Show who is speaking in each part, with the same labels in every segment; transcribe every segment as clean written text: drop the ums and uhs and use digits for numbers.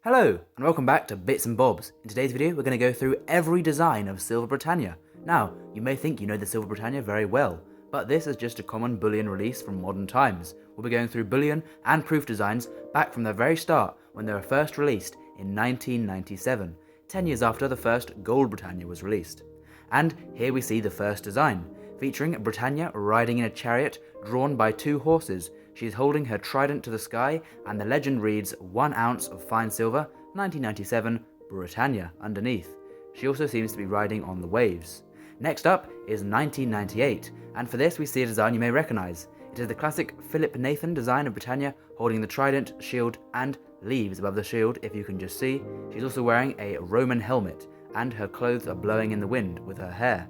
Speaker 1: Hello and welcome back to Bits and Bobs. In today's video we're going to go through every design of Silver Britannia. Now, you may think you know the Silver Britannia very well, but this is just a common bullion release from modern times. We'll be going through bullion and proof designs back from the very start when they were first released in 1997, 10 years after the first Gold Britannia was released. And here we see the first design, featuring Britannia riding in a chariot drawn by two horses. She is holding her trident to the sky, and the legend reads 1 ounce of fine silver, 1997, Britannia underneath. She also seems to be riding on the waves. Next up is 1998, and for this we see a design you may recognise. It is the classic Philip Nathan design of Britannia, holding the trident, shield and leaves above the shield, if you can just see. She's also wearing a Roman helmet, and her clothes are blowing in the wind with her hair.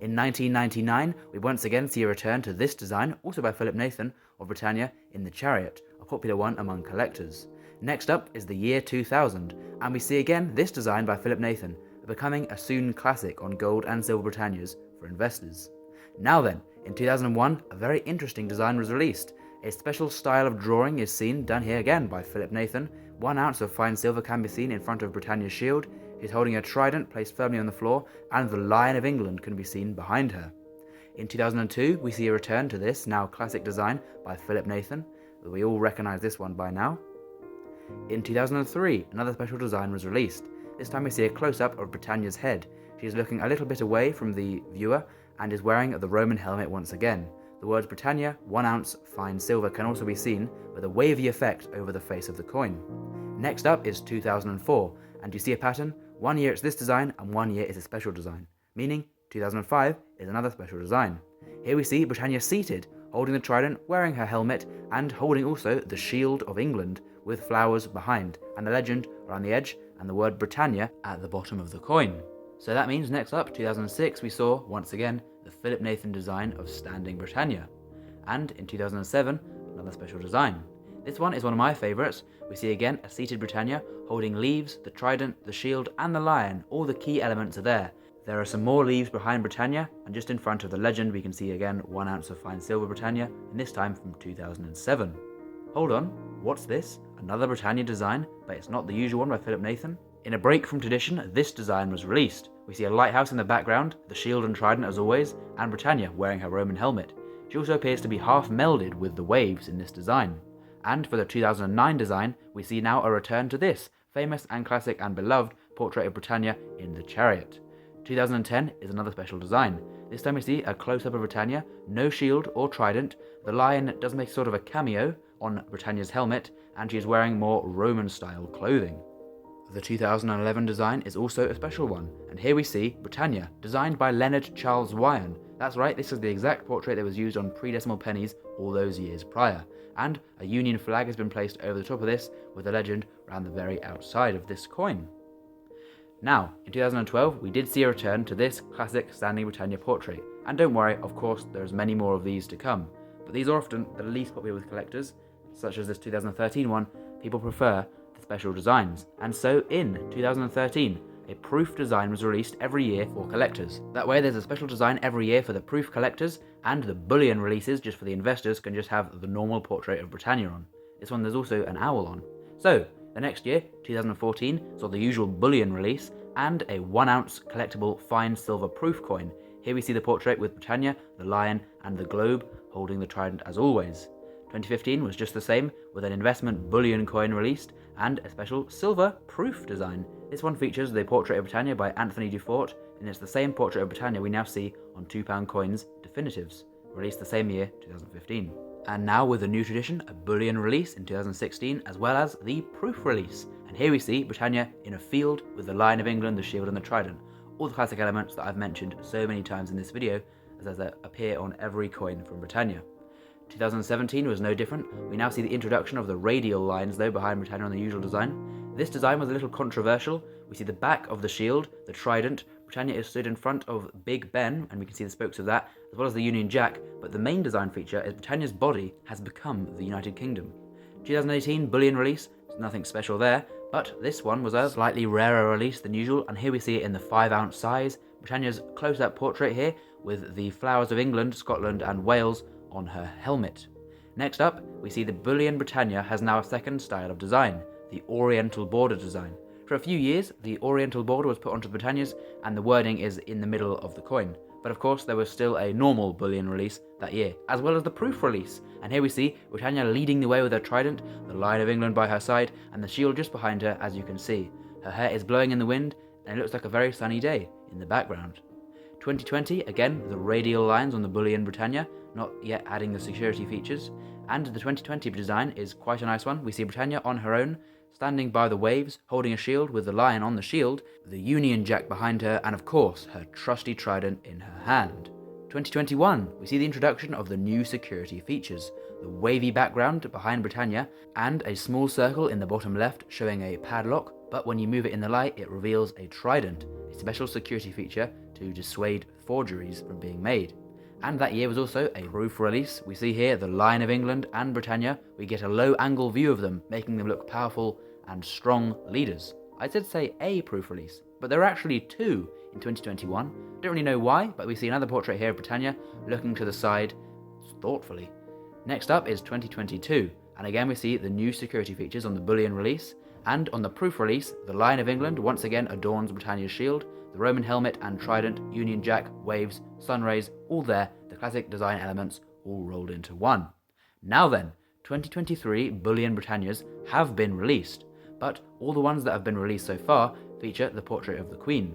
Speaker 1: In 1999, we once again see a return to this design, also by Philip Nathan, of Britannia in the chariot, a popular one among collectors. Next up is the year 2000, and we see again this design by Philip Nathan, becoming a soon classic on gold and silver Britannias for investors. Now then, in 2001, a very interesting design was released. A special style of drawing is seen, done here again by Philip Nathan. 1 ounce of fine silver can be seen in front of Britannia's shield. She's holding a trident placed firmly on the floor, and the Lion of England can be seen behind her. In 2002, we see a return to this now classic design by Philip Nathan. We all recognise this one by now. In 2003, another special design was released. This time we see a close-up of Britannia's head. She is looking a little bit away from the viewer and is wearing the Roman helmet once again. The words Britannia, 1 ounce fine silver can also be seen with a wavy effect over the face of the coin. Next up is 2004, and you see a pattern. 1 year it's this design and 1 year is a special design, meaning 2005 is another special design. Here we see Britannia seated, holding the trident, wearing her helmet, and holding also the Shield of England with flowers behind, and the legend around the edge, and the word Britannia at the bottom of the coin. So that means next up, 2006, we saw, once again, the Philip Nathan design of Standing Britannia. And in 2007, another special design. This one is one of my favourites. We see again a seated Britannia, holding leaves, the trident, the shield, and the lion. All the key elements are there. There are some more leaves behind Britannia, and just in front of the legend we can see again 1 ounce of fine silver Britannia, and this time from 2007. Hold on, what's this? Another Britannia design, but it's not the usual one by Philip Nathan? In a break from tradition, this design was released. We see a lighthouse in the background, the shield and trident as always, and Britannia wearing her Roman helmet. She also appears to be half melded with the waves in this design. And for the 2009 design, we see now a return to this famous and classic and beloved portrait of Britannia in the chariot. 2010 is another special design. This time we see a close-up of Britannia, no shield or trident. The lion does make sort of a cameo on Britannia's helmet, and she is wearing more Roman-style clothing. The 2011 design is also a special one, and here we see Britannia, designed by Leonard Charles Wyon. That's right, this is the exact portrait that was used on pre-decimal pennies all those years prior, and a Union flag has been placed over the top of this with a legend around the very outside of this coin. Now, in 2012, we did see a return to this classic Standing Britannia portrait, and don't worry, of course, there's many more of these to come, but these are often the least popular with collectors, such as this 2013 one. People prefer the special designs, and so in 2013, a proof design was released every year for collectors. That way there's a special design every year for the proof collectors, and the bullion releases just for the investors can just have the normal portrait of Britannia on. This one there's also an owl on. So, the next year, 2014, saw the usual bullion release, and a 1 ounce collectible fine silver proof coin. Here we see the portrait with Britannia, the lion, and the globe, holding the trident as always. 2015 was just the same, with an investment bullion coin released, and a special silver proof design. This one features the portrait of Britannia by Anthony Dufort, and it's the same portrait of Britannia we now see on £2 coins definitives, released the same year, 2015. And now with a new tradition, a bullion release in 2016, as well as the proof release. And here we see Britannia in a field with the Lion of England, the shield and the trident. All the classic elements that I've mentioned so many times in this video, as they appear on every coin from Britannia. 2017 was no different. We now see the introduction of the radial lines though behind Britannia on the usual design. This design was a little controversial. We see the back of the shield, the trident. Britannia is stood in front of Big Ben, and we can see the spokes of that, as well as the Union Jack, but the main design feature is Britannia's body has become the United Kingdom. 2018 bullion release, there's nothing special there, but this one was a slightly rarer release than usual, and here we see it in the 5 ounce size. Britannia's close-up portrait here, with the flowers of England, Scotland and Wales on her helmet. Next up, we see the Bullion Britannia has now a second style of design. the Oriental border design. For a few years, the Oriental border was put onto the Britannias, and the wording is in the middle of the coin. But of course, there was still a normal bullion release that year, as well as the proof release. And here we see Britannia leading the way with her trident, the Lion of England by her side, and the shield just behind her, as you can see. Her hair is blowing in the wind, and it looks like a very sunny day in the background. 2020, again, the radial lines on the Bullion Britannia, not yet adding the security features. And the 2020 design is quite a nice one. We see Britannia on her own, standing by the waves, holding a shield with the lion on the shield, the Union Jack behind her, and of course, her trusty trident in her hand. 2021, we see the introduction of the new security features, the wavy background behind Britannia, and a small circle in the bottom left showing a padlock, but when you move it in the light, it reveals a trident, a special security feature to dissuade forgeries from being made. And that year was also a proof release. We see here the Lion of England and Britannia. We get a low angle view of them, making them look powerful and strong leaders. I did say a proof release, but there are actually two in 2021. Don't really know why, but we see another portrait here of Britannia looking to the side thoughtfully. Next up is 2022, and again we see the new security features on the Bullion release, and on the proof release, the Lion of England once again adorns Britannia's shield, the Roman helmet and trident, Union Jack, waves, sun rays, all there, the classic design elements all rolled into one. Now then, 2023 Bullion Britannias have been released, but all the ones that have been released so far feature the portrait of the Queen.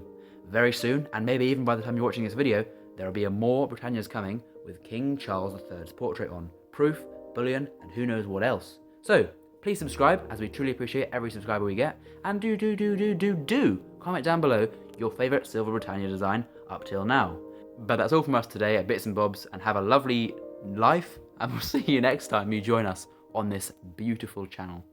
Speaker 1: Very soon, and maybe even by the time you're watching this video, there will be more Britannias coming with King Charles III's portrait on, proof, bullion, and who knows what else. So, please subscribe, as we truly appreciate every subscriber we get, and do comment down below your favourite Silver Britannia design up till now. But that's all from us today at Bits and Bobs, and have a lovely life, and we'll see you next time you join us on this beautiful channel.